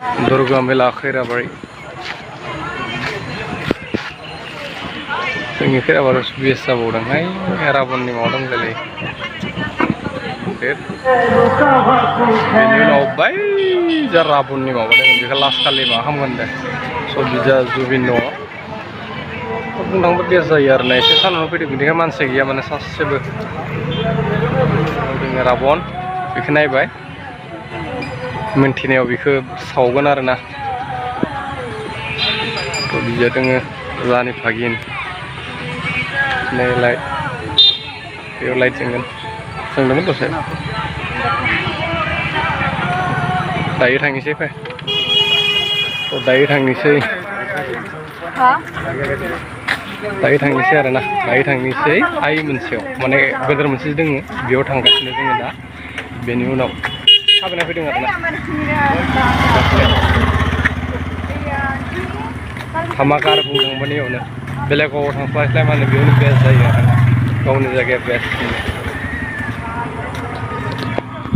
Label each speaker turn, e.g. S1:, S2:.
S1: दुर्गा मेला खैराबारि जोंनि खैराबारियाव बेस जाबावदोंहाय राबननि माबा दंलायलायो बेनि उनाव बै जा राबननि माबा दङ बेखौ लास्ट खालि मा खालामगोन दे सब बिजा जुबिन दङ बुंनो थाङोब्ला बेस जायो आरो ना एसे सानावनो फैदों बिनिखाय मानसि गैया माने सासेबो जोङो राबन बेखौ नायबाय मोनथिनायाव बेखौ सावगोन आरो ना बिदिया दोङो रानि भागिन नै लाइट बेयाव लाइट जोंगोन जोंदोंमोन दसे दायो थांनोसै फै दायो थांनोसै दायो थांनोसै आरो ना दायो थांनोसै आइ मोनसेयाव माने गोदोर मोनसे दोङो बेयाव थांगासिनो जोङो दा बेनि उनाव थाबायना फैदों आरो ना हामाखा आरो बुंदोंमोन बेयावनो बेलेगाव थांस्लायस्लाय माने बेयावनो बेस्ट जायो आरो गावनि जायगाया बेस्ट